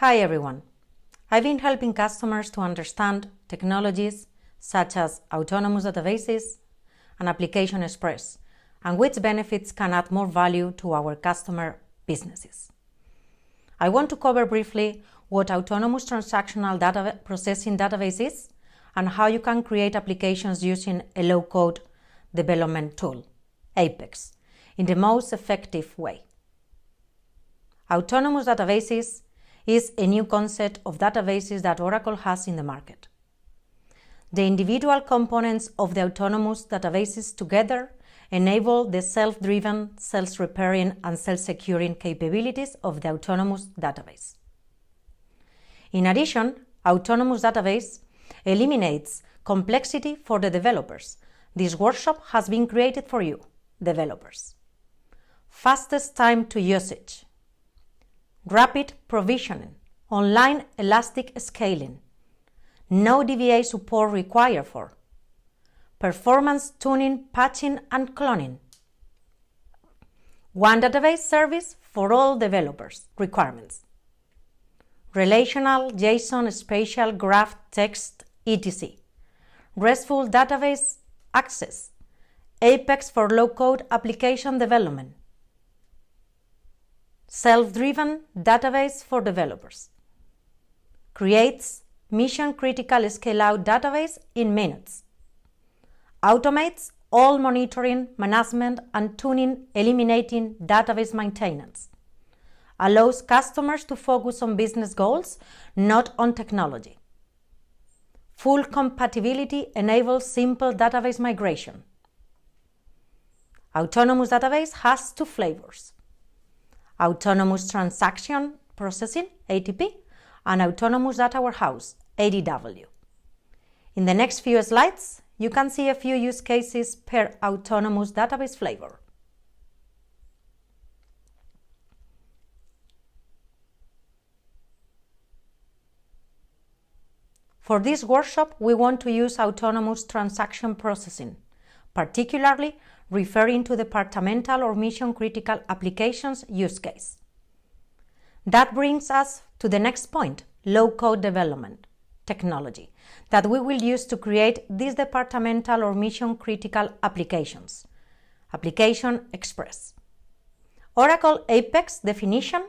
Hi everyone. I've been helping customers to understand technologies such as autonomous databases and Application Express, and which benefits can add more value to our customer businesses. I want to cover briefly what autonomous transactional data processing database is and how you can create applications using a low-code development tool, Apex, in the most effective way. Autonomous databases is a new concept of databases that Oracle has in the market. The individual components of the autonomous databases together enable the self-driven, self-repairing, and self-securing capabilities of the autonomous database. In addition, autonomous database eliminates complexity for the developers. This workshop has been created for you, developers. Fastest time to usage, rapid provisioning, online elastic scaling, no DBA support required for, performance tuning, patching, and cloning, one database service for all developers requirements, relational, JSON, spatial, graph, text, etc., RESTful database access, Apex for low-code application development, self-driven database for developers, creates mission-critical scale-out database in minutes, automates all monitoring, management, and tuning, eliminating database maintenance, allows customers to focus on business goals, not on technology. Full compatibility enables simple database migration. Autonomous database has two flavors: Autonomous Transaction Processing, ATP, and Autonomous Data Warehouse, ADW. In the next few slides, you can see a few use cases per autonomous database flavor. For this workshop, we want to use autonomous transaction processing, particularly referring to departmental or mission-critical applications use case. That brings us to the next point, low-code development technology, that we will use to create these departmental or mission-critical applications. Application Express. Oracle Apex definition: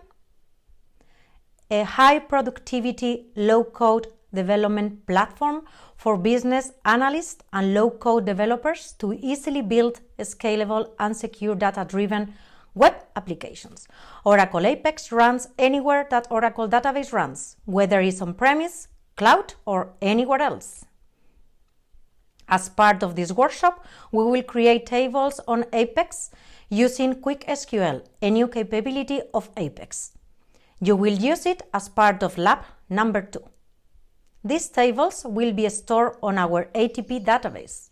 a high-productivity, low-code development platform for business analysts and low-code developers to easily build scalable and secure data-driven web applications. Oracle Apex runs anywhere that Oracle Database runs, whether it's on-premise, cloud, or anywhere else. As part of this workshop, we will create tables on Apex using QuickSQL, a new capability of Apex. You will use it as part of lab number 2. These tables will be stored on our ATP database.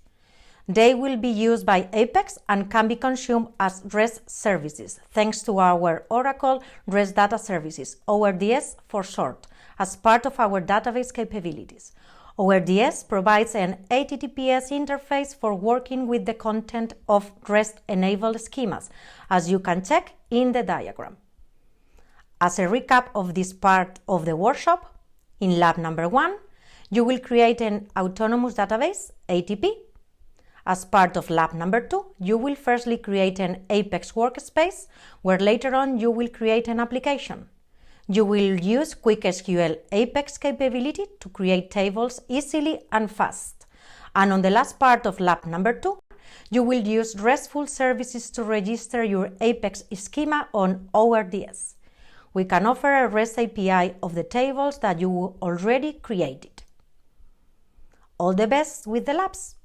They will be used by Apex and can be consumed as REST services, thanks to our Oracle REST Data Services, ORDS for short, as part of our database capabilities. ORDS provides an HTTPS interface for working with the content of REST-enabled schemas, as you can check in the diagram. As a recap of this part of the workshop, in lab number 1, you will create an autonomous database, ATP. As part of lab number 2, you will firstly create an Apex workspace, where later on you will create an application. You will use QuickSQL Apex capability to create tables easily and fast. And on the last part of lab number 2, you will use RESTful services to register your Apex schema on ORDS. We can offer a REST API of the tables that you already created. All the best with the labs!